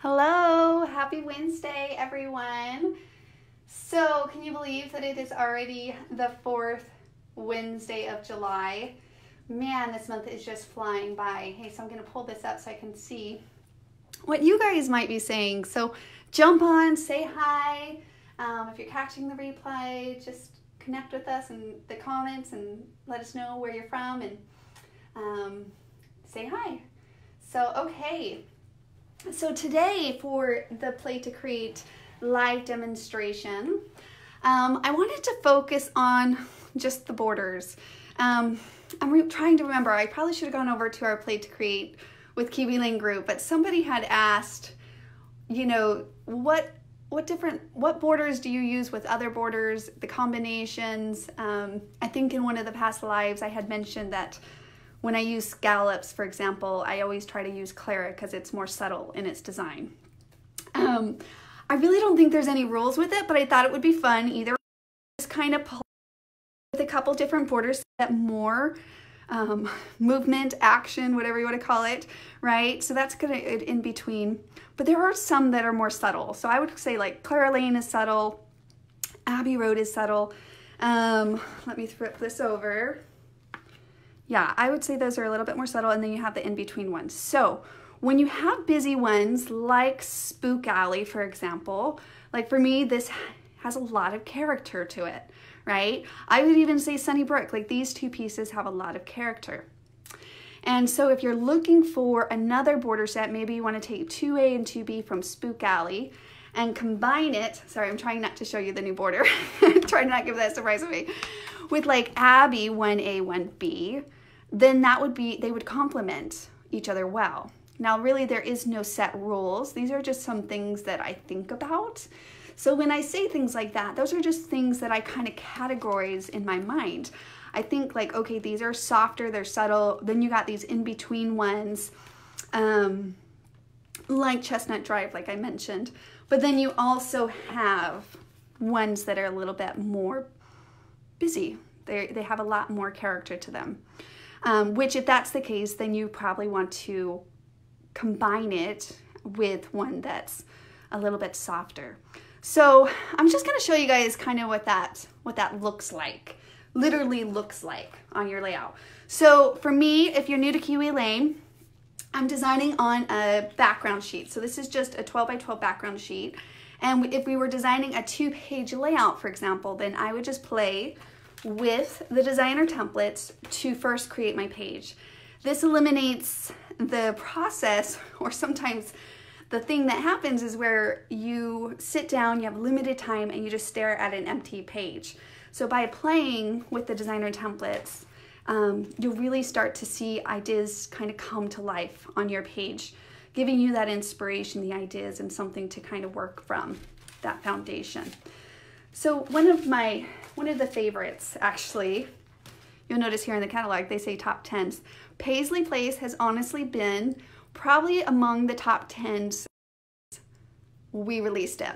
Hello, happy Wednesday, everyone. So, can you believe that it is already the 4th Wednesday of July? Man, this month is just flying by. Hey, so I'm going to pull this up so I can see what you guys might be saying. So, jump on, say hi. If you're catching the replay, just connect with us in the comments and let us know where you're from and say hi. So, okay. So today for the Play to Create live demonstration, I wanted to focus on just the borders. I'm trying to remember, I probably should have gone over to our Play to Create with Kiwi Lane group, but somebody had asked, you know, what borders do you use with other borders, the combinations. I think in one of the past lives I had mentioned that when I use scallops, for example, I always try to use Clara because it's more subtle in its design. I really don't think there's any rules with it, but I thought it would be fun either just kind of pull with a couple different borders that more movement, action, whatever you want to call it, right? So that's good in between. But there are some that are more subtle. So I would say like Clara Lane is subtle, Abbey Road is subtle. Let me flip this over. Yeah, I would say those are a little bit more subtle, and then you have the in-between ones. So when you have busy ones like Spook Alley, for example, like for me, this has a lot of character to it, right? I would even say Sunnybrook, like these two pieces have a lot of character. And so if you're looking for another border set, maybe you want to take 2A and 2B from Spook Alley and combine it, sorry, I'm trying not to show you the new border, trying to not give that surprise away, with like Abbey 1A, 1B, then that would be, they would complement each other well. Now really there is no set rules. These are just some things that I think about. So when I say things like that, those are just things that I kind of categorize in my mind. I think like, okay, these are softer, they're subtle. Then you got these in-between ones, like Chestnut Drive, like I mentioned. But then you also have ones that are a little bit more busy. They have a lot more character to them. Which if that's the case, then you probably want to combine it with one that's a little bit softer. So I'm just going to show you guys kind of what that looks like, literally looks like on your layout. So for me, if you're new to Kiwi Lane, I'm designing on a background sheet. So this is just a 12 by 12 background sheet. And if we were designing a 2-page layout, for example, then I would just play with the designer templates to first create my page. This eliminates the process, or sometimes the thing that happens is where you sit down, you have limited time, and you just stare at an empty page. So by playing with the designer templates, you'll really start to see ideas kind of come to life on your page, giving you that inspiration, the ideas, and something to kind of work from, that foundation. So one of the favorites, actually, you'll notice here in the catalog, they say top 10s. Paisley Place has honestly been probably among the top 10s we released it.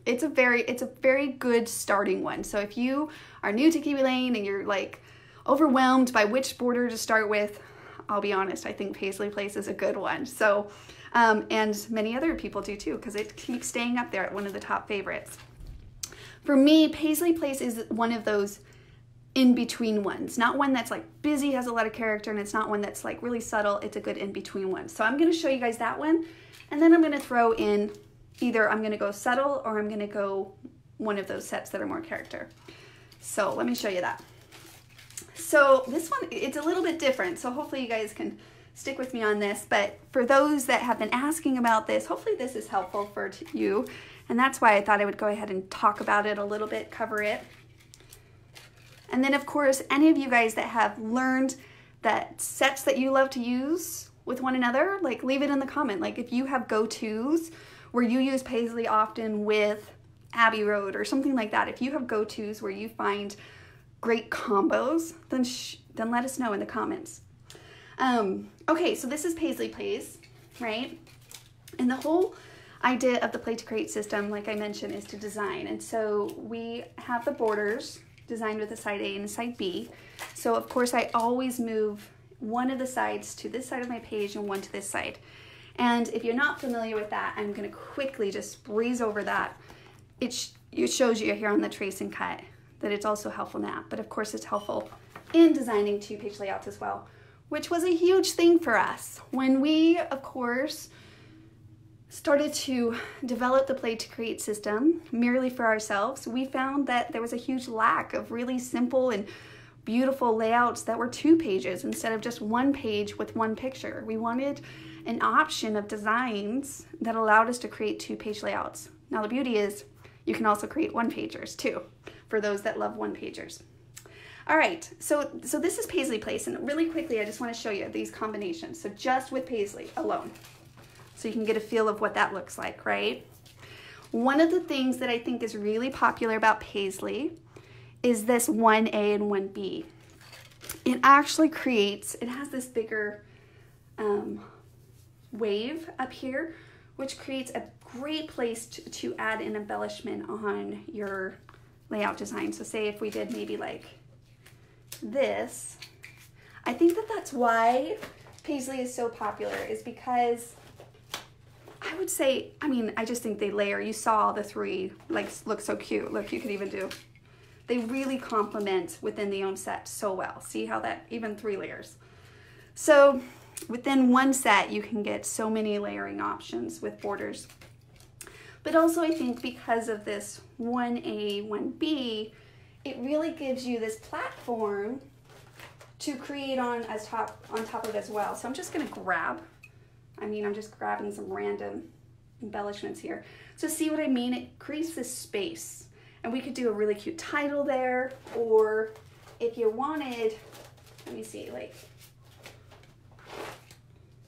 It's a very good starting one. So if you are new to Kiwi Lane and you're like overwhelmed by which border to start with, I'll be honest, I think Paisley Place is a good one. So, and many other people do too, because it keeps staying up there at one of the top favorites. For me, Paisley Place is one of those in-between ones. Not one that's like busy, has a lot of character, and it's not one that's like really subtle. It's a good in-between one. So I'm going to show you guys that one, and then I'm going to throw in either I'm going to go subtle or I'm going to go one of those sets that are more character. So let me show you that. So this one, it's a little bit different, so hopefully you guys can stick with me on this, but for those that have been asking about this, hopefully this is helpful for you. And that's why I thought I would go ahead and talk about it a little bit, cover it. And then of course, any of you guys that have learned that sets that you love to use with one another, like leave it in the comment. Like if you have go-tos where you use Paisley often with Abbey Road or something like that, if you have go-tos where you find great combos, then let us know in the comments. Okay, so this is Paisley Place, right? And the whole idea of the Play to Create system, like I mentioned, is to design. And so we have the borders designed with a side A and a side B. So of course I always move one of the sides to this side of my page and one to this side. And if you're not familiar with that, I'm gonna quickly just breeze over that. It shows you here on the trace and cut that it's also helpful in that, but of course it's helpful in designing 2-page layouts as well, which was a huge thing for us. When we, of course, started to develop the Play to Create system merely for ourselves, we found that there was a huge lack of really simple and beautiful layouts that were 2 pages instead of just 1 page with 1 picture. We wanted an option of designs that allowed us to create 2-page layouts. Now the beauty is you can also create 1-pagers too, for those that love 1-pagers. All right, so this is Paisley Place, and really quickly I just want to show you these combinations. So just with Paisley alone, so you can get a feel of what that looks like, right? One of the things that I think is really popular about Paisley is this 1A and 1B. It actually creates, it has this bigger wave up here, which creates a great place to add an embellishment on your layout design. So say if we did maybe like this, I think that that's why Paisley is so popular, is because I would say, I mean, I just think they layer. You saw the 3 like look so cute. Look, you could even do, they really complement within the own set so well. See how that, even 3 layers. So within one set, you can get so many layering options with borders. But also I think because of this 1A, 1B, it really gives you this platform to create on top of as well. So I'm just gonna grab, I'm just grabbing some random embellishments here. So see what I mean? It creates this space. And we could do a really cute title there, or if you wanted, let me see, like,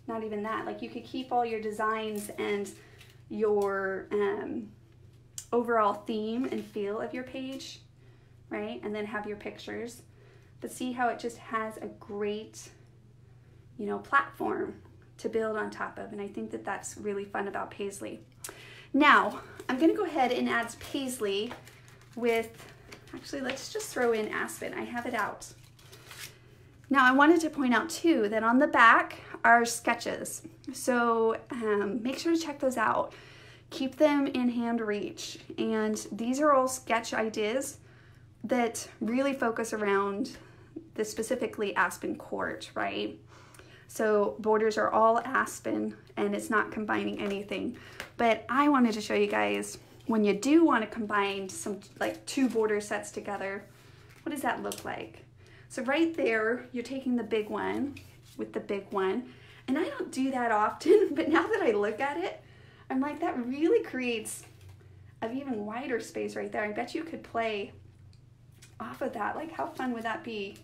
not even that, like you could keep all your designs and your overall theme and feel of your page, right? And then have your pictures. But see how it just has a great, platform to build on top of. And I think that that's really fun about Paisley. Now, I'm gonna go ahead and add Paisley with, actually, let's just throw in Aspen. I have it out. Now, I wanted to point out too that on the back are sketches. So make sure to check those out. Keep them in hand reach. And these are all sketch ideas that really focus around the specifically Aspen Court, right? So borders are all Aspen and it's not combining anything. But I wanted to show you guys when you do want to combine some like 2 border sets together, what does that look like? So right there, you're taking the big one with the big one. And I don't do that often, but now that I look at it, I'm like, that really creates an even wider space right there. I bet you could play off of that. Like, how fun would that be?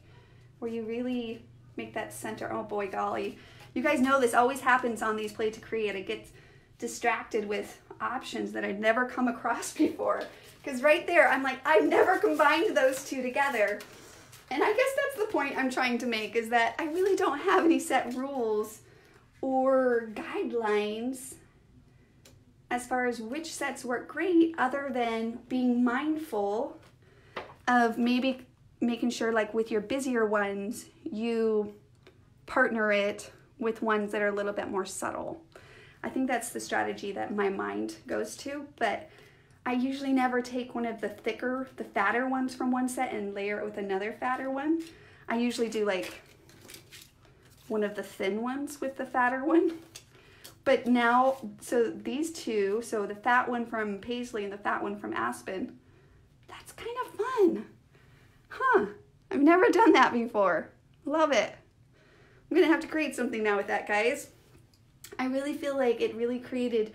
Where you really make that center. Oh boy, golly. You guys know this always happens on these Play to Create. I get distracted with options that I've never come across before. Because right there, I'm like, I've never combined those 2 together. And I guess that's the point I'm trying to make, is that I really don't have any set rules or guidelines as far as which sets work great, other than being mindful of maybe making sure, like with your busier ones, you partner it with ones that are a little bit more subtle. I think that's the strategy that my mind goes to, but I usually never take one of the fatter ones from one set and layer it with another fatter one. I usually do like one of the thin ones with the fatter one. But now, so these 2, so the fat one from Paisley and the fat one from Aspen, that's kind of fun. Huh, I've never done that before. Love it. I'm gonna have to create something now with that, guys. I really feel like it really created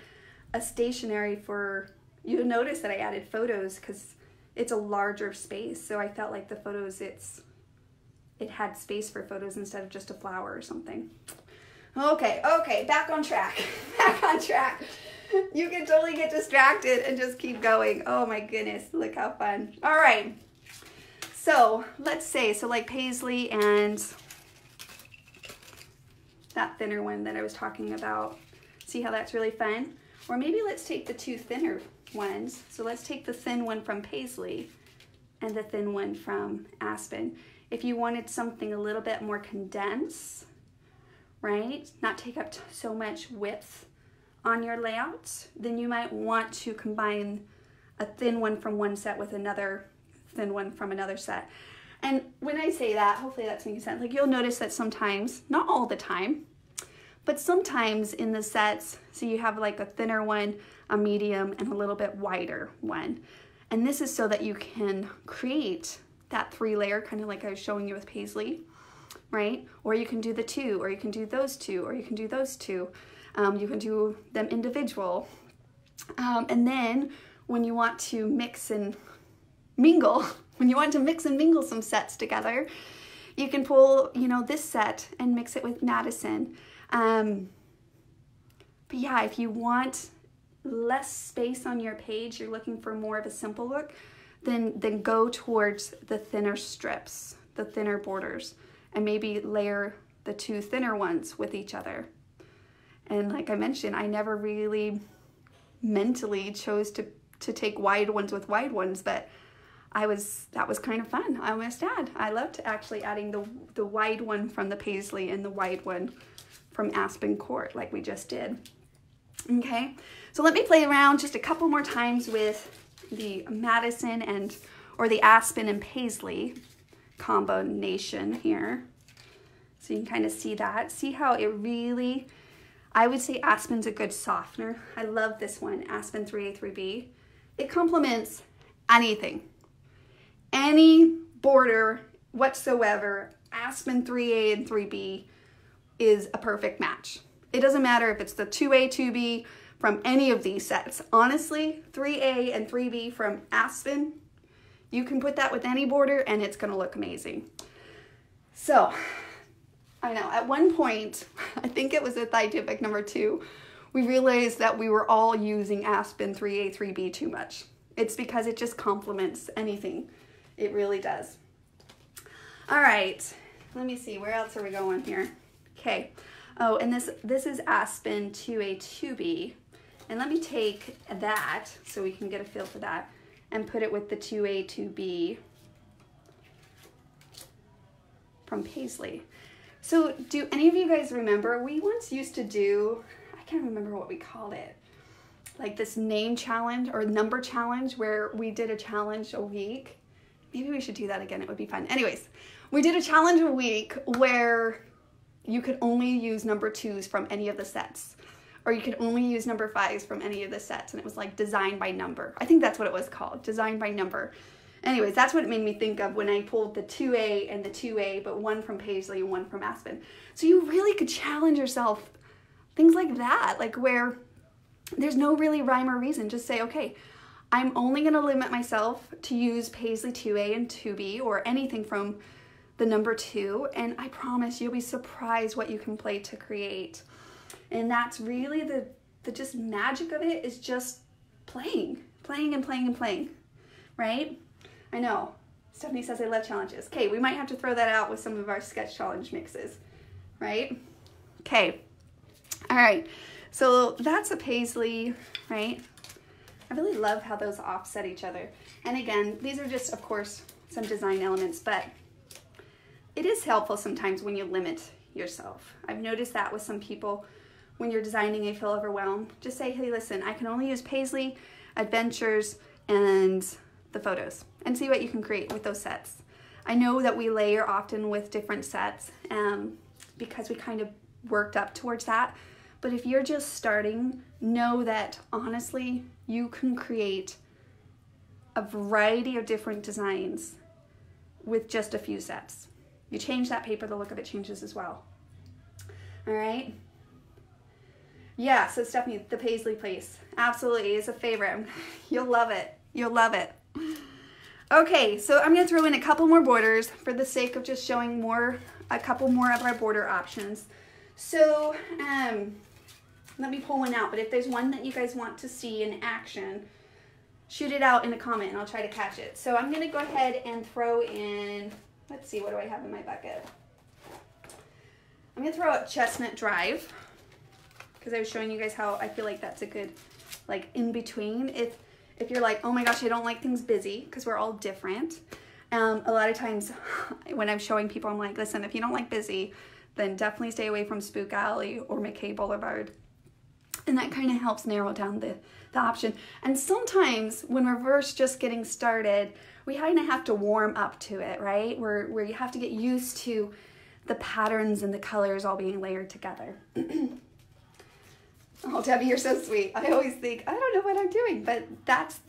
a stationery for, you'll notice that I added photos because it's a larger space. So I felt like the photos, it had space for photos instead of just a flower or something. Okay, back on track, back on track. You can totally get distracted and just keep going. Oh my goodness, look how fun. All right, so let's say, so like Paisley and that thinner one that I was talking about. See how that's really fun? Or maybe let's take the 2 thinner ones. So let's take the thin one from Paisley and the thin one from Aspen. If you wanted something a little bit more condensed, right? Not take up so much width on your layout, then you might want to combine a thin one from one set with another thin one from another set. And when I say that, hopefully that's making sense. Like you'll notice that sometimes, not all the time, but sometimes in the sets, so you have like a thinner one, a medium, and a little bit wider one. And this is so that you can create that 3-layer, kind of like I was showing you with paisley, right? Or you can do the 2, or you can do those 2, or you can do those 2. You can do them individual. And then when you want to mix and mingle, when you want to mix and mingle some sets together, you can pull, you know, this set and mix it with Madison. But yeah, if you want less space on your page, you're looking for more of a simple look, then go towards the thinner strips, the thinner borders, and maybe layer the 2 thinner ones with each other. And like I mentioned, I never really mentally chose to take wide ones with wide ones, but that was kind of fun, I must add. I loved actually adding the wide one from the paisley and the wide one from Aspen Court like we just did. Okay, so let me play around just a couple more times with the Madison or the Aspen and paisley combination here. So you can kind of see that. See how it really, I would say Aspen's a good softener. I love this one, Aspen 3A, 3B. It complements anything. Any border whatsoever, Aspen 3A and 3B is a perfect match. It doesn't matter if it's the 2A, 2B from any of these sets. Honestly, 3A and 3B from Aspen, you can put that with any border and it's gonna look amazing. So, I know, at one point, I think it was at Thigh Typic number 2, we realized that we were all using Aspen 3A, 3B too much. It's because it just complements anything. It really does. All right, let me see, where else are we going here? Okay, oh, and this is Aspen 2A, 2B. And let me take that, so we can get a feel for that, and put it with the 2A, 2B from paisley. So do any of you guys remember, we once used to do, I can't remember what we called it, like this name challenge or number challenge where we did a challenge a week. Maybe we should do that again, it would be fun. Anyways, we did a challenge a week where you could only use number 2s from any of the sets, or you could only use number 5s from any of the sets, and it was like design by number. I think that's what it was called, design by number. Anyways, that's what it made me think of when I pulled the 2A and the 2A, but one from paisley and one from Aspen. So you really could challenge yourself, things like that, like where there's no really rhyme or reason. Just say, okay, I'm only gonna limit myself to use paisley 2A and 2B or anything from the number 2, and I promise you'll be surprised what you can play to create. And that's really the just magic of it, is just playing and playing and playing, right? I know, Stephanie says I love challenges. Okay, we might have to throw that out with some of our sketch challenge mixes, right? Okay, all right, so that's a paisley, right? I really love how those offset each other. And again, these are just, of course, some design elements, but it is helpful sometimes when you limit yourself. I've noticed that with some people, when you're designing, you feel overwhelmed. Just say, hey, listen, I can only use paisley, adventures, and the photos, and see what you can create with those sets. I know that we layer often with different sets because we kind of worked up towards that. But if you're just starting, know that honestly, you can create a variety of different designs with just a few sets. You change that paper, the look of it changes as well. All right. Yeah, so Stephanie, the paisley place absolutely is a favorite. You'll love it. You'll love it. Okay, so I'm gonna throw in a couple more borders for the sake of just showing a couple more of our border options. So let me pull one out, but if there's one that you guys want to see in action, shoot it out in a comment and I'll try to catch it. So I'm gonna go ahead and throw in, let's see, what do I have in my bucket? I'm gonna throw out Chestnut Drive, because I was showing you guys how I feel like that's a good, like, in between. If you're like, oh my gosh, I don't like things busy, because we're all different. A lot of times when I'm showing people, I'm like, listen, if you don't like busy, then definitely stay away from Spook Alley or McKay Boulevard. And that kind of helps narrow down the option. And sometimes when we're first just getting started, we kind of have to warm up to it, right? Where you have to get used to the patterns and the colors all being layered together. Oh, Debbie, you're so sweet. I always think, I don't know what I'm doing, but that's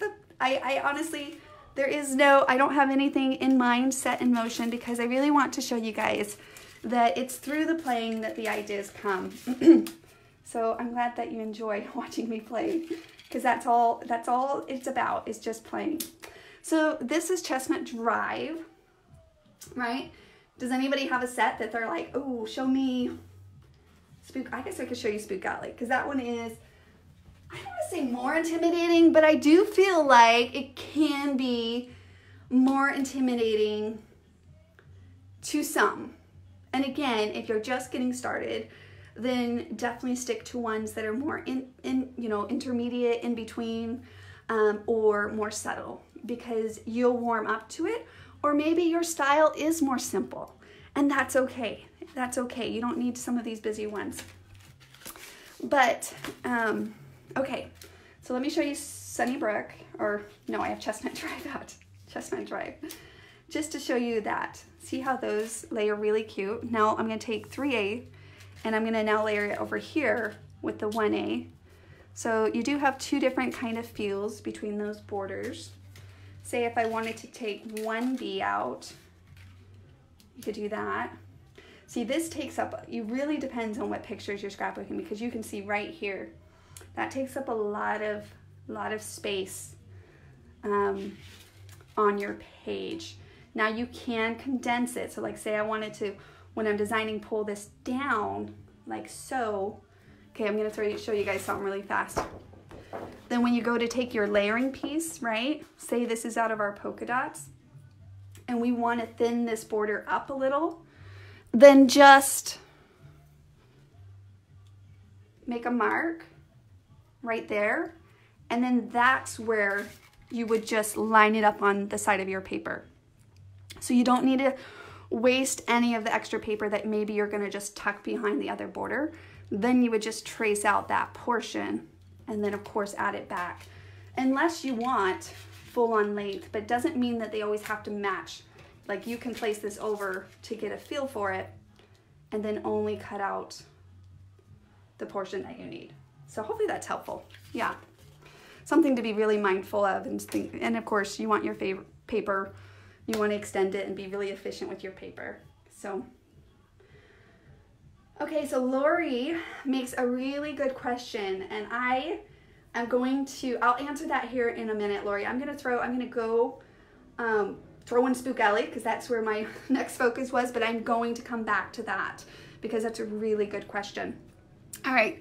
I honestly, I don't have anything in mind set in motion, because I really want to show you guys that it's through the playing that the ideas come. So I'm glad that you enjoy watching me play, because that's all it's about, is just playing. So this is Chestnut Drive, right? Does anybody have a set that they're like, oh, show me Spook? I guess I could show you Spook Alley, because that one is, I don't want to say more intimidating, but I do feel like it can be more intimidating to some. And again, if you're just getting started, then definitely stick to ones that are more intermediate, in between, or more subtle, because you'll warm up to it. Or maybe your style is more simple, and that's okay. That's okay. You don't need some of these busy ones. But, okay, so let me show you Sunnybrook, or no, I have Chestnut Drive out. Chestnut Drive, just to show you that. See how those layer really cute? Now I'm going to take 3A, and I'm going to now layer it over here with the 1A. So you do have two different kind of feels between those borders. Say if I wanted to take 1B out, you could do that. See, this takes up, it really depends on what pictures you're scrapbooking, because you can see right here, that takes up a lot of space on your page. Now you can condense it. So like say I wanted to, when I'm designing, pull this down like so. Okay, I'm gonna show you guys something really fast. Then when you go to take your layering piece, right? Say this is out of our polka dots, and we want to thin this border up a little, then just make a mark right there, and then that's where you would just line it up on the side of your paper. So you don't need to waste any of the extra paper that maybe you're going to just tuck behind the other border. Then you would just trace out that portion, and then of course add it back, unless you want full on length, but doesn't mean that they always have to match. Like you can place this over to get a feel for it, and then only cut out the portion that you need. So hopefully that's helpful. Yeah, something to be really mindful of, and of course you want your favorite paper, you want to extend it and be really efficient with your paper. So okay, so Lori makes a really good question, and I'll answer that here in a minute, Lori. I'm gonna go throw in Spook Alley, because that's where my next focus was, but I'm going to come back to that because that's a really good question. All right,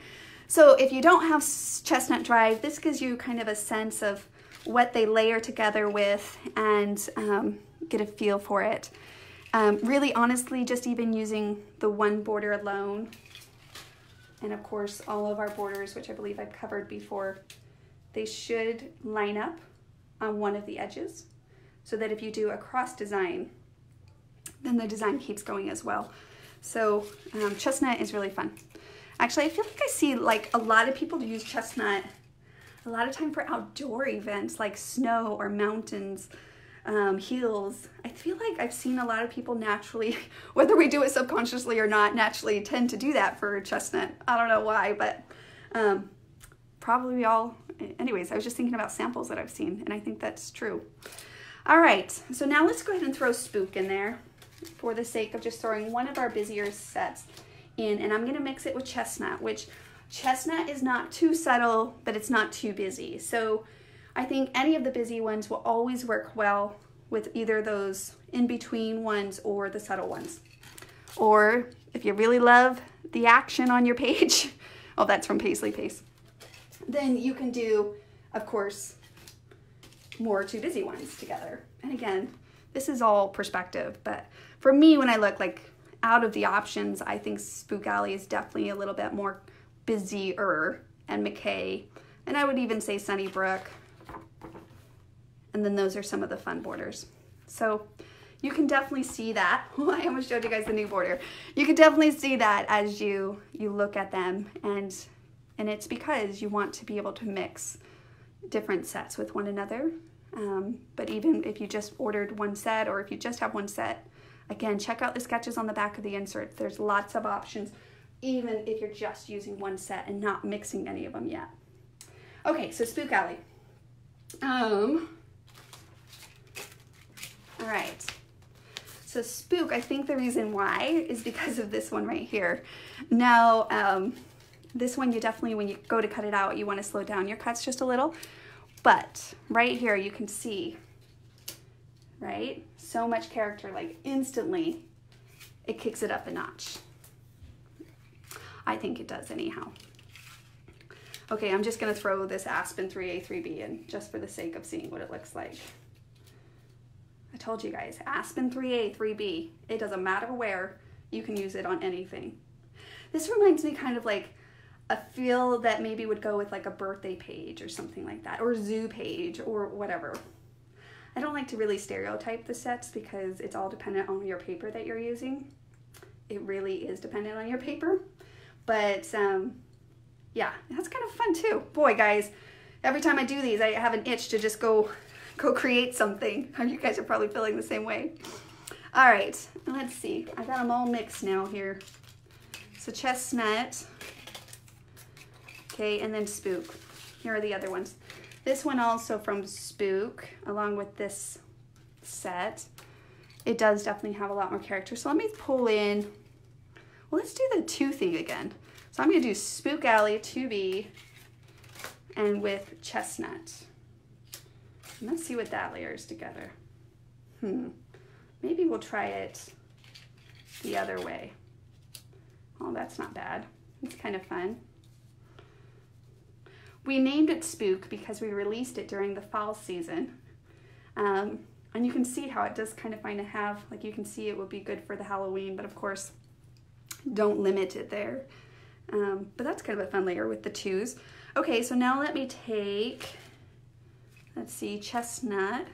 so if you don't have Chestnut Drive, this gives you kind of a sense of what they layer together with, and get a feel for it. Really, honestly, just even using the one border alone, and of course all of our borders, which I believe I've covered before, they should line up on one of the edges, so that if you do a cross design, then the design keeps going as well. So chestnut is really fun. Actually, I feel like I see like a lot of people use chestnut a lot of time for outdoor events like snow or mountains, hills. I feel like I've seen a lot of people naturally, whether we do it subconsciously or not, naturally tend to do that for chestnut. I don't know why, but probably we all, anyways, I was just thinking about samples that I've seen, and I think that's true. All right, so now let's go ahead and throw Spook in there for the sake of just throwing one of our busier sets in, and I'm gonna mix it with chestnut, which chestnut is not too subtle, but it's not too busy. So I think any of the busy ones will always work well with either those in-between ones or the subtle ones. Or if you really love the action on your page, oh, that's from Paisley Pace, then you can do, of course, more two busy ones together. And again, this is all perspective, but for me, when I look like out of the options, I think Spook Alley is definitely a little bit more busier, and McKay, and I would even say Sunnybrook. And then those are some of the fun borders. So you can definitely see that. I almost showed you guys the new border. You can definitely see that as you look at them, and it's because you want to be able to mix different sets with one another. But even if you just ordered one set, or if you just have one set, again, check out the sketches on the back of the inserts. There's lots of options, even if you're just using one set and not mixing any of them yet. Okay, so Spook Alley. All right. So Spook, I think the reason why is because of this one right here. Now, this one you definitely, when you go to cut it out, you want to slow down your cuts just a little. But right here you can see, right? So much character, like instantly it kicks it up a notch. I think it does anyhow. Okay, I'm just gonna throw this Aspen 3A, 3B in just for the sake of seeing what it looks like. I told you guys, Aspen 3A, 3B, it doesn't matter where, you can use it on anything. This reminds me kind of like a feel that maybe would go with like a birthday page or something like that, or a zoo page or whatever. I don't like to really stereotype the sets because it's all dependent on your paper that you're using. It really is dependent on your paper, but yeah, that's kind of fun too. Boy, guys, every time I do these, I have an itch to just go create something. You guys are probably feeling the same way. All right, let's see. I got them all mixed now here. So chestnut, okay, and then Spook. Here are the other ones. This one also from Spook, along with this set. It does definitely have a lot more character. So let me pull in, well, let's do the 2 thing again. So I'm gonna do Spook Alley 2B and with chestnut. And let's see what that layers together. Maybe we'll try it the other way. Oh, that's not bad. It's kind of fun. We named it Spook because we released it during the fall season. And you can see how it does kind of have, like you can see it would be good for the Halloween, but of course, don't limit it there. But that's kind of a fun layer with the 2s. Okay, so now let me take, let's see, chestnut.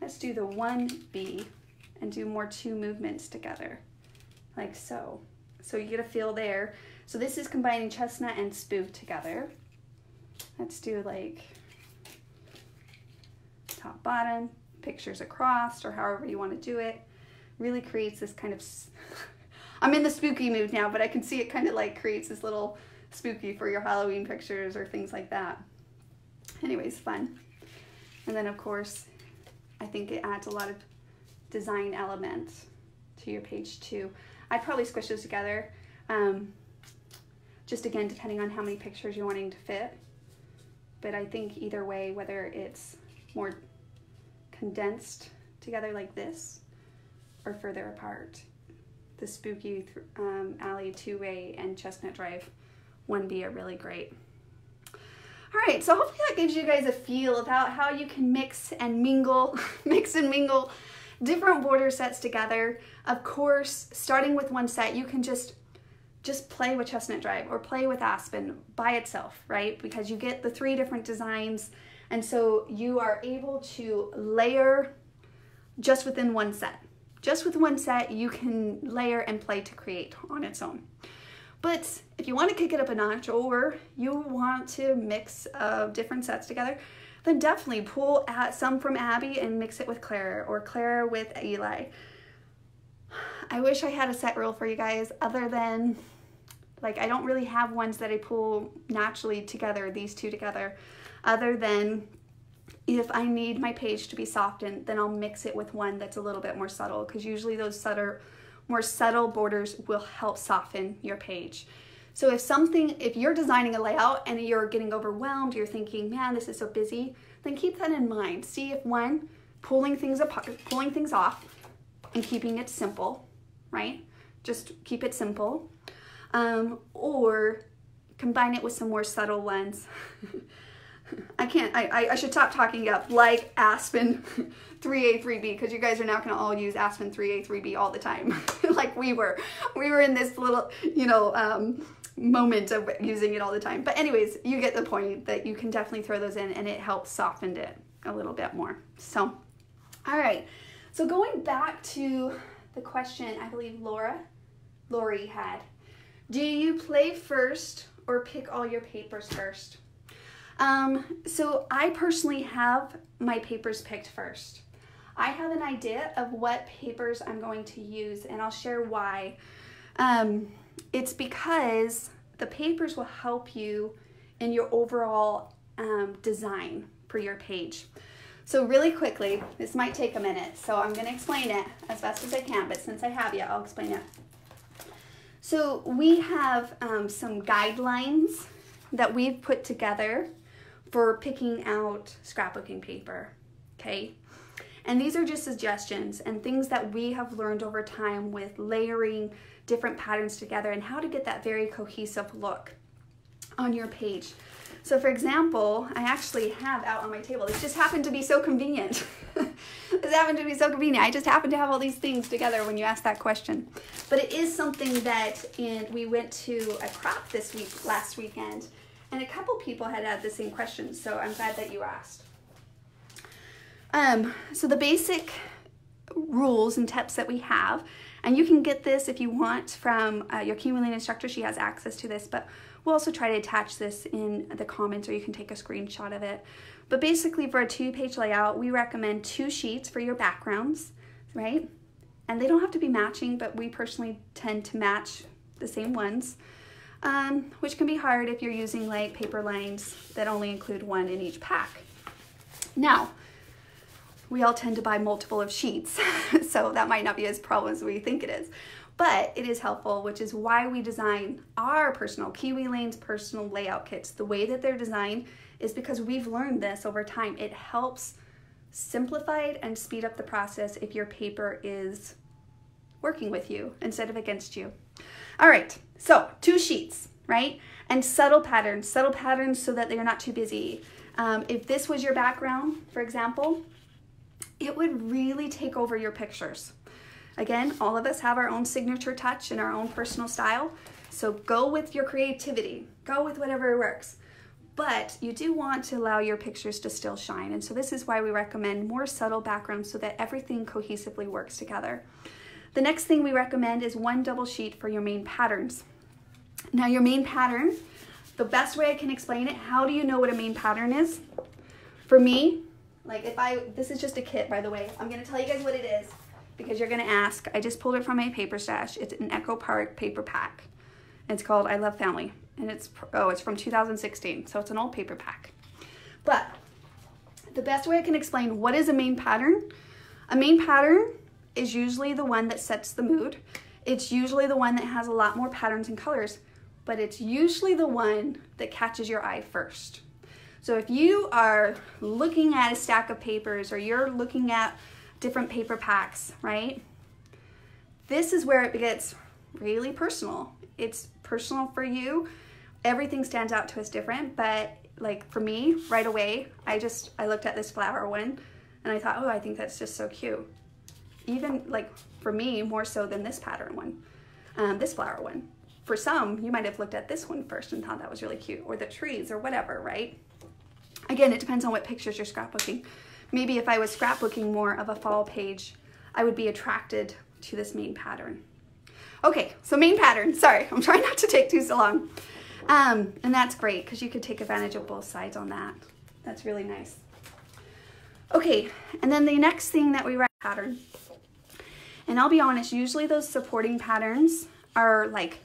Let's do the 1B and do more 2 movements together, like so. So you get a feel there. So this is combining chestnut and Spook together. Let's do like top, bottom, pictures across, or however you want to do it. Really creates this kind of, I'm in the spooky mood now, but I can see it kind of like creates this little spooky for your Halloween pictures or things like that. Anyways, fun. And then of course, I think it adds a lot of design elements to your page too. I'd probably squish those together. Just again, depending on how many pictures you're wanting to fit. But I think either way, whether it's more condensed together like this or further apart, the Spooky Alley 2A and Chestnut Drive 1B are really great. All right, so hopefully that gives you guys a feel about how you can mix and mingle, different border sets together. Of course, starting with one set, you can just play with Chestnut Drive or play with Aspen by itself, right? Because you get the 3 different designs, and so you are able to layer just within one set. Just with one set, you can layer and play to create on its own. But if you want to kick it up a notch, or you want to mix different sets together, then definitely pull some from Abby and mix it with Clara, or Clara with Eli. I wish I had a set rule for you guys, other than, like, I don't really have ones that I pull naturally together, these 2 together, other than if I need my page to be softened, then I'll mix it with one that's a little bit more subtle, because usually those more subtle borders will help soften your page. So if you're designing a layout and you're getting overwhelmed, you're thinking, man, this is so busy, then keep that in mind. See if one, pulling things off and keeping it simple, right? Just keep it simple. Or combine it with some more subtle ones. I should stop talking up like Aspen 3A, 3B, because you guys are now gonna all use Aspen 3A, 3B all the time. Like we were in this little, moment of using it all the time. But anyways, you get the point that you can definitely throw those in, and it helps soften it a little bit more. So, all right. So going back to the question I believe Lori had, do you play first or pick all your papers first? So I personally have my papers picked first. I have an idea of what papers I'm going to use, and I'll share why. It's because the papers will help you in your overall design for your page. So really quickly, this might take a minute, so I'm going to explain it as best as I can, but since I have you, I'll explain it. So we have some guidelines that we've put together for picking out scrapbooking paper, okay? And these are just suggestions and things that we have learned over time with layering different patterns together and how to get that very cohesive look on your page. So for example, I actually have out on my table, this just happened to be so convenient. This happened to be so convenient. I just happened to have all these things together when you asked that question. But it is something that we went to a crop last weekend, and a couple people had the same question, so I'm glad that you asked. So the basic rules and tips that we have, and you can get this if you want from your Kiwi instructor. She has access to this, but we'll also try to attach this in the comments, or you can take a screenshot of it. But basically for a 2-page layout, we recommend 2 sheets for your backgrounds, right? And they don't have to be matching, but we personally tend to match the same ones, which can be hard if you're using like paper lines that only include 1 in each pack. Now, we all tend to buy multiple of sheets, so that might not be as problem as we think it is. But it is helpful, which is why we design our personal Kiwi Lane's personal layout kits. The way that they're designed is because we've learned this over time. It helps simplify it and speed up the process if your paper is working with you instead of against you. All right, so 2 sheets, right? And subtle patterns so that they're not too busy. If this was your background, for example, it would really take over your pictures. Again, all of us have our own signature touch and our own personal style, so go with your creativity, go with whatever works. But you do want to allow your pictures to still shine, and so this is why we recommend more subtle backgrounds so that everything cohesively works together. The next thing we recommend is 1 double sheet for your main patterns. Now your main pattern, the best way I can explain it, how do you know what a main pattern is? For me, like this is just a kit, by the way. I'm gonna tell you guys what it is because you're gonna ask. I just pulled it from my paper stash. It's an Echo Park paper pack. It's called I Love Family, and it's from 2016, so it's an old paper pack. But the best way I can explain what is a main pattern is usually the one that sets the mood. It's usually the one that has a lot more patterns and colors, but it's usually the one that catches your eye first. So if you are looking at a stack of papers or you're looking at different paper packs, right? This is where it gets really personal. It's personal for you. Everything stands out to us different, but like for me, right away, I looked at this flower one and I thought, oh, I think that's just so cute. Even like for me, more so than this pattern one, this flower one. For some, you might have looked at this one first and thought that was really cute, or the trees or whatever, right? Again, it depends on what pictures you're scrapbooking. Maybe if I was scrapbooking more of a fall page, I would be attracted to this main pattern. Okay, so main pattern, sorry, I'm trying not to take too so long. And that's great because you could take advantage of both sides on that. That's really nice. Okay, and then the next thing that we write pattern. And I'll be honest, usually those supporting patterns are like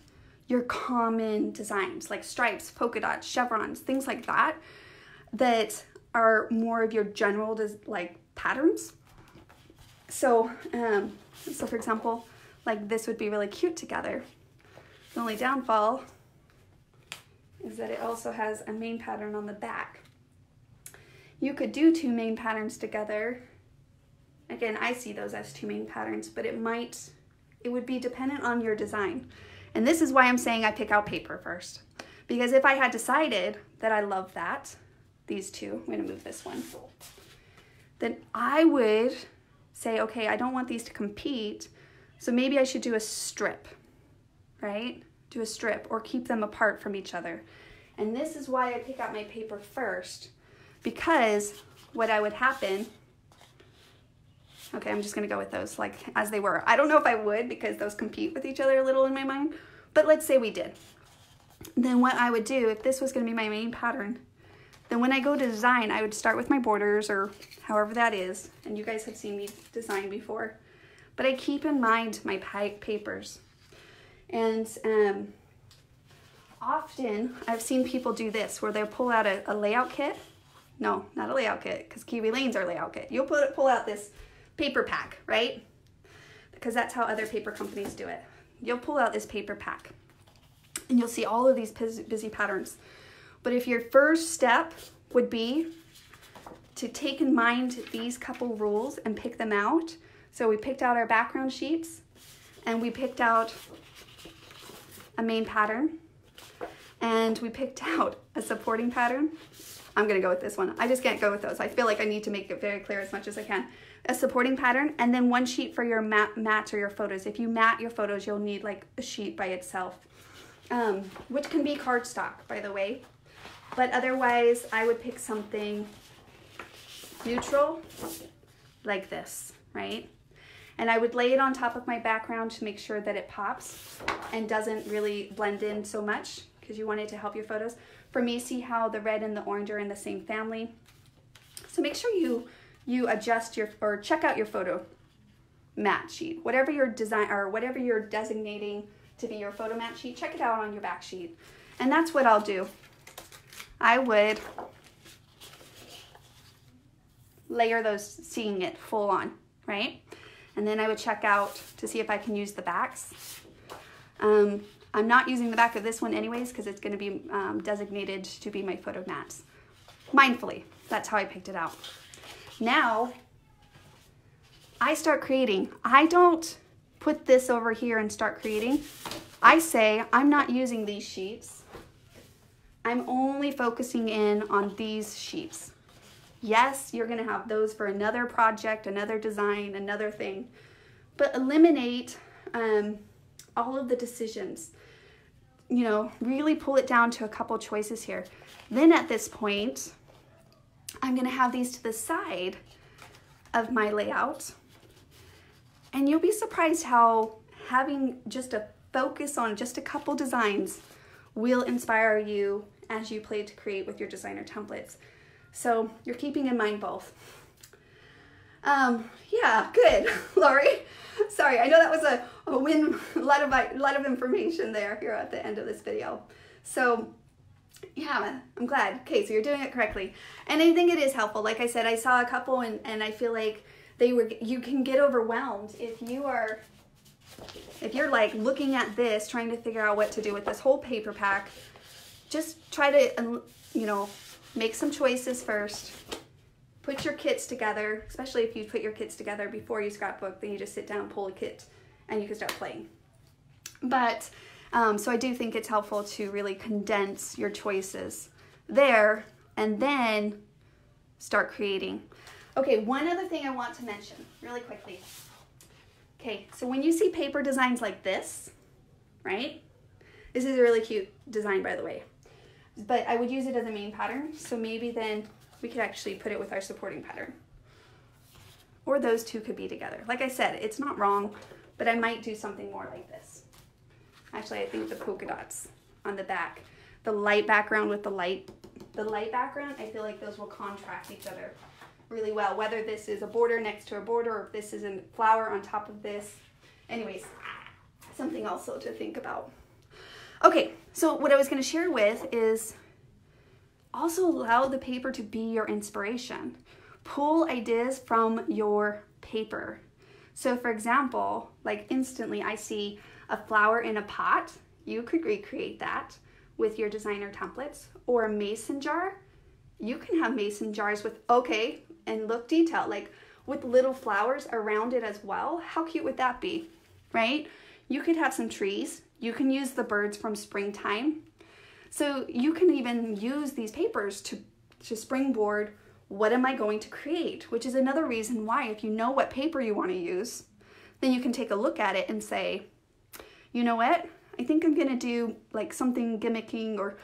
your common designs, like stripes, polka dots, chevrons, things like that, that are more of your general like patterns. So, so for example, like this would be really cute together. The only downfall is that it also has a main pattern on the back. You could do 2 main patterns together. Again, I see those as 2 main patterns, but it would be dependent on your design. And this is why I'm saying I pick out paper first. Because if I had decided that I love these 2, I'm gonna move this one, then I would say, okay, I don't want these to compete, so maybe I should do a strip, right? Do a strip or keep them apart from each other. And this is why I pick out my paper first, because what would happen Okay, I'm just gonna go with those like as they were. I don't know if I would because those compete with each other a little in my mind, but let's say we did. Then what I would do, if this was gonna be my main pattern, then when I go to design, I would start with my borders or however that is, and you guys have seen me design before, but I keep in mind my papers. And often I've seen people do this where they'll pull out a layout kit. No, not a layout kit, because Kiwi Lane's our layout kit. You'll pull out this paper pack, right? Because that's how other paper companies do it. You'll pull out this paper pack and you'll see all of these busy patterns. But if your first step would be to take in mind these couple rules and pick them out. So we picked out our background sheets and we picked out a main pattern and we picked out a supporting pattern. I'm gonna go with this one. I just can't go with those. I feel like I need to make it very clear as much as I can. A supporting pattern and then one sheet for your mats or your photos. If you mat your photos, you'll need like a sheet by itself, which can be cardstock, by the way. But otherwise, I would pick something neutral like this, right? And I would lay it on top of my background to make sure that it pops and doesn't really blend in so much because you want it to help your photos. For me, see how the red and the orange are in the same family. So make sure you adjust or check out your photo mat sheet. Whatever your design or whatever you're designating to be your photo mat sheet, check it out on your back sheet. And that's what I'll do. I would layer those, seeing it full on, right? And then I would check out to see if I can use the backs. I'm not using the back of this one anyways because it's going to be designated to be my photo mats. Mindfully, that's how I picked it out. Now, I start creating. I don't put this over here and start creating. I say, I'm not using these sheets. I'm only focusing in on these sheets. Yes, you're gonna have those for another project, another design, another thing, but eliminate all of the decisions. You know, really pull it down to a couple choices here. Then at this point, I'm gonna have these to the side of my layout. And you'll be surprised how having just a focus on just a couple designs will inspire you as you play to create with your designer templates. So you're keeping in mind both. Yeah, good, Lori. Sorry, I know that was a lot of information there here at the end of this video. So yeah, I'm glad. Okay, so you're doing it correctly. And I think it is helpful. Like I said, I saw a couple and I feel like you can get overwhelmed if you're like looking at this, trying to figure out what to do with this whole paper pack. Just try to, you know, make some choices first. Put your kits together, especially if you put your kits together before you scrapbook, then you just sit down, pull a kit, and you can start playing. But, so I do think it's helpful to really condense your choices there and then start creating. Okay, one other thing I want to mention really quickly. Okay, so when you see paper designs like this, right? This is a really cute design, by the way. But I would use it as a main pattern, so maybe then we could actually put it with our supporting pattern. Or those two could be together. Like I said, it's not wrong, but I might do something more like this. Actually, I think the polka dots on the back, the light background with the light background, I feel like those will contrast each other really well, whether this is a border next to a border or if this is a flower on top of this. Anyways, something also to think about. Okay, so what I was going to share with is also allow the paper to be your inspiration. Pull ideas from your paper. So for example, like instantly I see a flower in a pot. You could recreate that with your designer templates, or a mason jar. You can have mason jars with, okay, and look detailed, like with little flowers around it as well. How cute would that be, right? You could have some trees. You can use the birds from springtime. So you can even use these papers to springboard, what am I going to create? Which is another reason why, if you know what paper you want to use, then you can take a look at it and say, you know what? I think I'm gonna do like something gimmicking or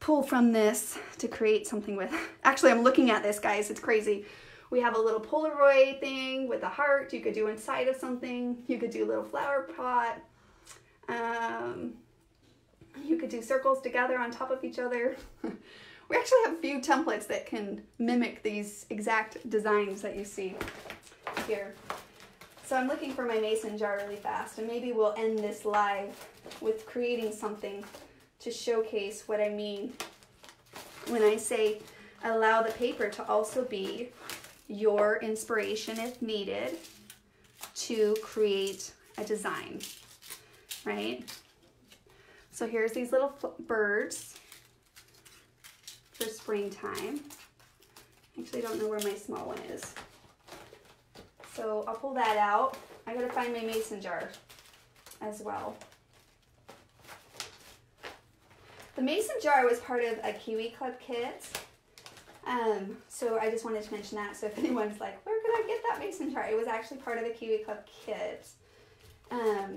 pull from this to create something with. Actually, I'm looking at this, guys, it's crazy. We have a little Polaroid thing with a heart you could do inside of something. You could do a little flower pot. You could do circles together on top of each other. We actually have a few templates that can mimic these exact designs that you see here. So I'm looking for my mason jar really fast, and maybe we'll end this live with creating something to showcase what I mean when I say allow the paper to also be your inspiration if needed to create a design, right? So here's these little birds for springtime. Actually, I don't know where my small one is. So I'll pull that out. I gotta find my mason jar as well. The mason jar was part of a Kiwi Club kit. So I just wanted to mention that. So if anyone's like, where could I get that mason jar? It was actually part of the Kiwi Club kit. I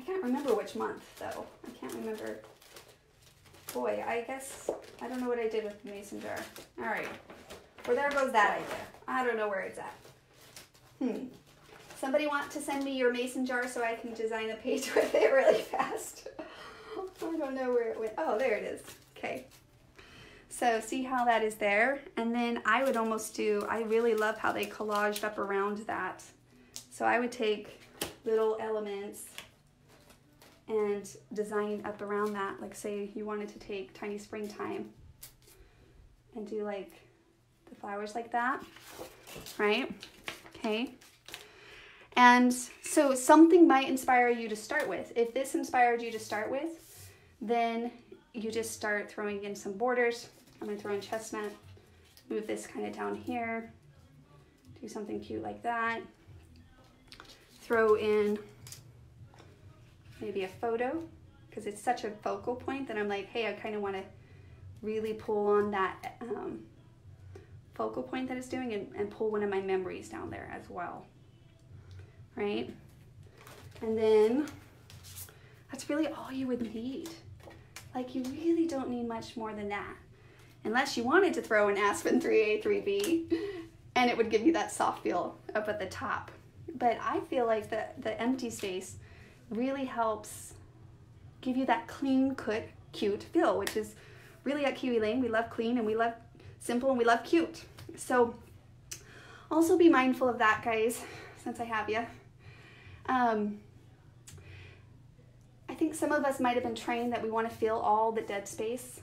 can't remember which month though. I can't remember. Boy, I guess, I don't know what I did with the mason jar. All right, well there goes that idea. I don't know where it's at. Somebody want to send me your mason jar so I can design a page with it really fast? I don't know where it went. Oh, there it is. Okay. So see how that is there? And then I would almost do, I really love how they collaged up around that. So I would take little elements and design up around that. Like say you wanted to take Tiny Springtime and do like the flowers like that, right? Okay. And so something might inspire you to start with. If this inspired you to start with, then you just start throwing in some borders. I'm gonna throw in chestnut, move this kind of down here, do something cute like that. Throw in maybe a photo, because it's such a focal point that I'm like, hey, I kind of want to really pull on that focal point that it's doing and pull one of my memories down there as well, right? And then that's really all you would need. Like you really don't need much more than that. Unless you wanted to throw an Aspen 3A, 3B, and it would give you that soft feel up at the top. But I feel like the empty space really helps give you that clean, cute feel, which is really at Kiwi Lane. We love clean and we love simple and we love cute. So also be mindful of that, guys, since I have you. I think some of us might have been trained that we want to feel all the dead space,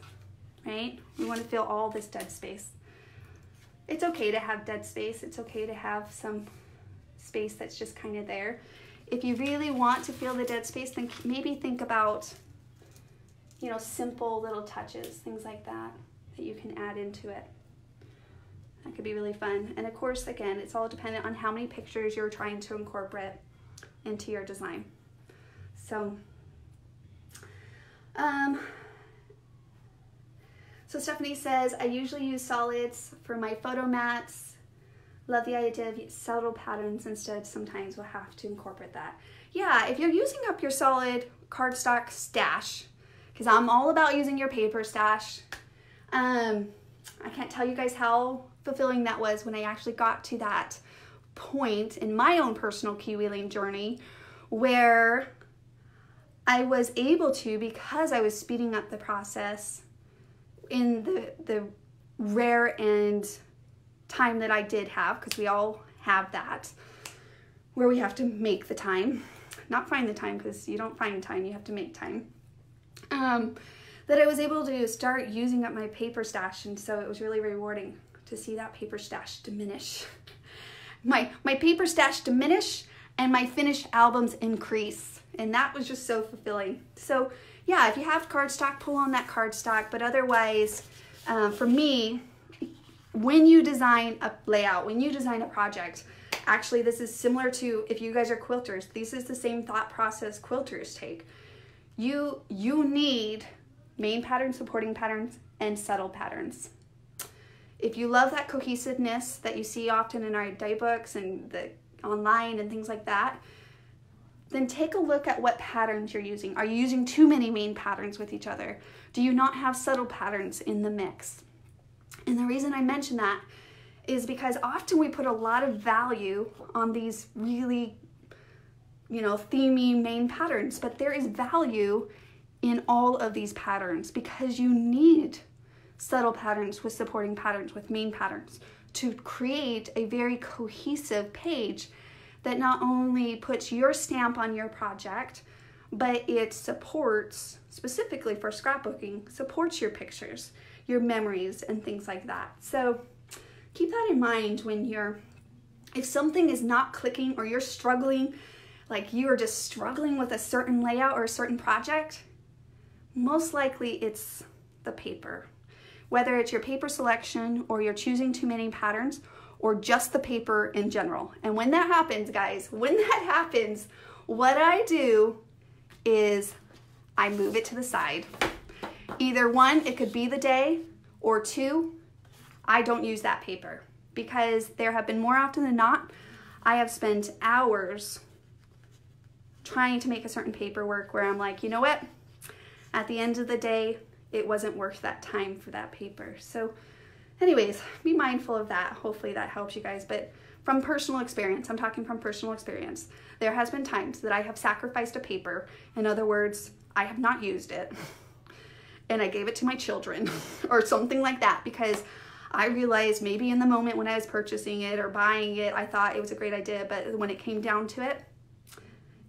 right? We want to feel all this dead space. It's okay to have dead space. It's okay to have some space that's just kind of there. If you really want to feel the dead space, then maybe think about, you know, simple little touches, things like that, that you can add into it. That could be really fun. And of course, again, it's all dependent on how many pictures you're trying to incorporate into your design. So, so Stephanie says, I usually use solids for my photo mats. Love the idea of subtle patterns instead. Sometimes we'll have to incorporate that. Yeah, if you're using up your solid cardstock stash, because I'm all about using your paper stash. I can't tell you guys how fulfilling that was when I actually got to that point in my own personal Kiwi Lane journey where I was able to, because I was speeding up the process in the rare and time that I did have, because we all have that, where we have to make the time, not find the time, because you don't find time, you have to make time, that I was able to start using up my paper stash. And so it was really rewarding to see that paper stash diminish. My paper stash diminish and my finished albums increase. And that was just so fulfilling. So yeah, if you have cardstock, pull on that cardstock. But otherwise, for me, when you design a layout, when you design a project, actually this is similar to if you guys are quilters, this is the same thought process quilters take. You need main patterns, supporting patterns, and subtle patterns. If you love that cohesiveness that you see often in our day books and the online and things like that, then take a look at what patterns you're using. Are you using too many main patterns with each other? Do you not have subtle patterns in the mix? And the reason I mention that is because often we put a lot of value on these really, you know, themey main patterns, but there is value in all of these patterns because you need subtle patterns with supporting patterns with main patterns to create a very cohesive page that not only puts your stamp on your project, but it supports, specifically for scrapbooking, supports your pictures, your memories, and things like that. So keep that in mind when if something is not clicking or you're struggling, like you are just struggling with a certain layout or a certain project, most likely it's the paper. Whether it's your paper selection or you're choosing too many patterns or just the paper in general. And when that happens, guys, when that happens, what I do is I move it to the side. Either one, it could be the day, or two, I don't use that paper because there have been more often than not, I have spent hours trying to make a certain paperwork where I'm like, you know what? At the end of the day, it wasn't worth that time for that paper. So anyways, be mindful of that. Hopefully that helps you guys. But from personal experience, I'm talking from personal experience, there has been times that I have sacrificed a paper. In other words, I have not used it and I gave it to my children or something like that because I realized maybe in the moment when I was purchasing it or buying it, I thought it was a great idea, but when it came down to it,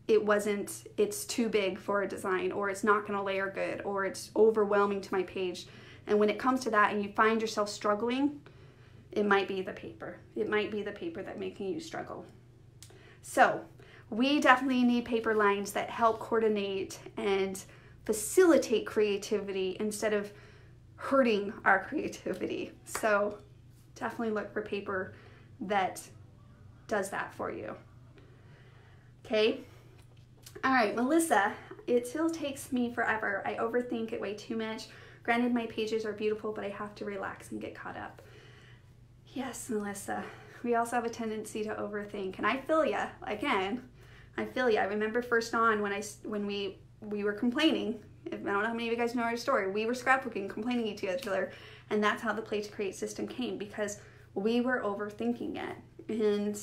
it's too big for a design, or it's not going to layer good, or it's overwhelming to my page. And when it comes to that and you find yourself struggling, it might be the paper. It might be the paper that's making you struggle. So we definitely need paper lines that help coordinate and facilitate creativity instead of hurting our creativity. So definitely look for paper that does that for you. Okay. All right, Melissa, it still takes me forever. I overthink it way too much. Granted, my pages are beautiful, but I have to relax and get caught up. Yes, Melissa, we also have a tendency to overthink, and I feel ya. Again, I feel ya. I remember first on when we were complaining. I don't know how many of you guys know our story. We were scrapbooking, complaining to each other, and that's how the Play to Create system came, because we were overthinking it. And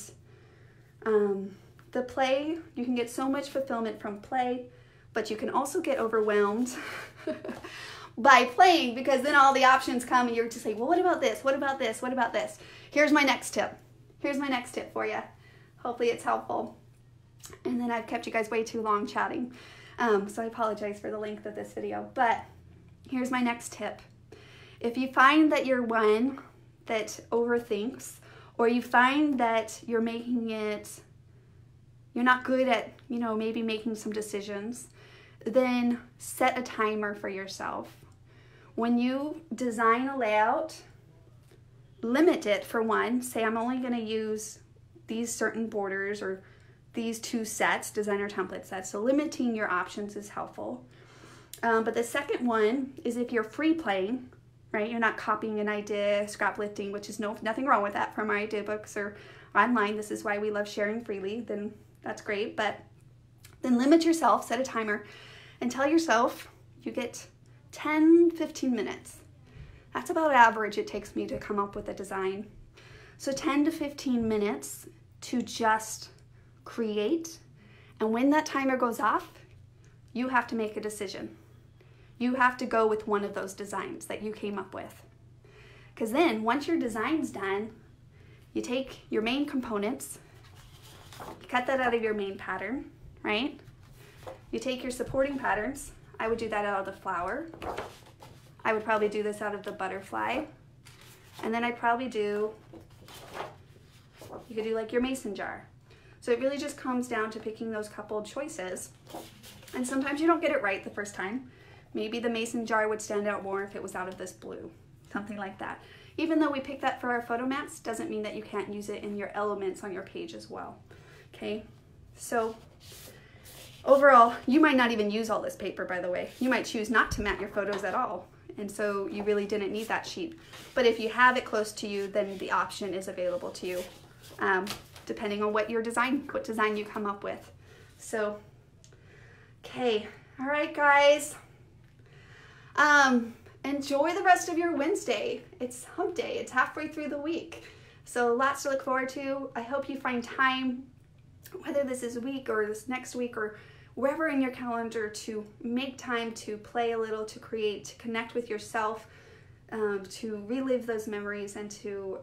the play, you can get so much fulfillment from play, but you can also get overwhelmed by playing, because then all the options come and you're just like, well, what about this? What about this? What about this? Here's my next tip. Here's my next tip for you. Hopefully it's helpful. And then I've kept you guys way too long chatting. So I apologize for the length of this video, but here's my next tip. If you find that you're one that overthinks, or you find that you're not good at, maybe making some decisions, then set a timer for yourself. When you design a layout, limit it for one. Say, I'm only going to use these certain borders or these 2 sets, designer template sets. So limiting your options is helpful. But the second one is if you're free playing, right? You're not copying an idea, scrap lifting, which is nothing wrong with that from our idea books or online. This is why we love sharing freely. Then that's great. But then limit yourself, set a timer, and tell yourself you get 10, 15 minutes. That's about average it takes me to come up with a design. So 10 to 15 minutes to just create. And when that timer goes off, you have to make a decision. You have to go with one of those designs that you came up with. Because then once your design's done, you take your main components, you cut that out of your main pattern, right? You take your supporting patterns. I would do that out of the flower. I would probably do this out of the butterfly. And then I'd probably you could do like your mason jar. So it really just comes down to picking those couple choices. And sometimes you don't get it right the first time. Maybe the mason jar would stand out more if it was out of this blue, something like that. Even though we picked that for our photo mats, doesn't mean that you can't use it in your elements on your page as well. Okay, so overall, you might not even use all this paper, by the way. You might choose not to mat your photos at all. And so you really didn't need that sheet. But if you have it close to you, then the option is available to you, depending on what design you come up with. So, okay, all right, guys. Enjoy the rest of your Wednesday. It's hump day. It's halfway through the week. So lots to look forward to. I hope you find time, whether this is a week or this next week or wherever in your calendar, to make time to play a little, to create, to connect with yourself, to relive those memories, and to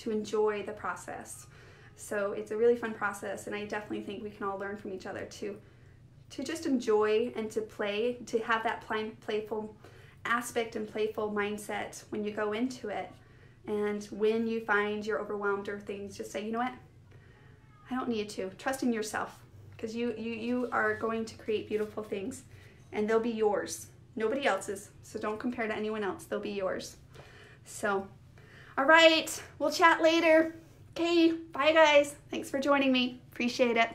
enjoy the process. So it's a really fun process, and I definitely think we can all learn from each other to just enjoy and to play, to have that playful aspect and playful mindset when you go into it. And when you find you're overwhelmed or things, just say, you know what, I don't need to. Trust in yourself, because you are going to create beautiful things, and they'll be yours, nobody else's. So don't compare to anyone else, they'll be yours. So, all right, we'll chat later. Okay, bye guys. Thanks for joining me. Appreciate it.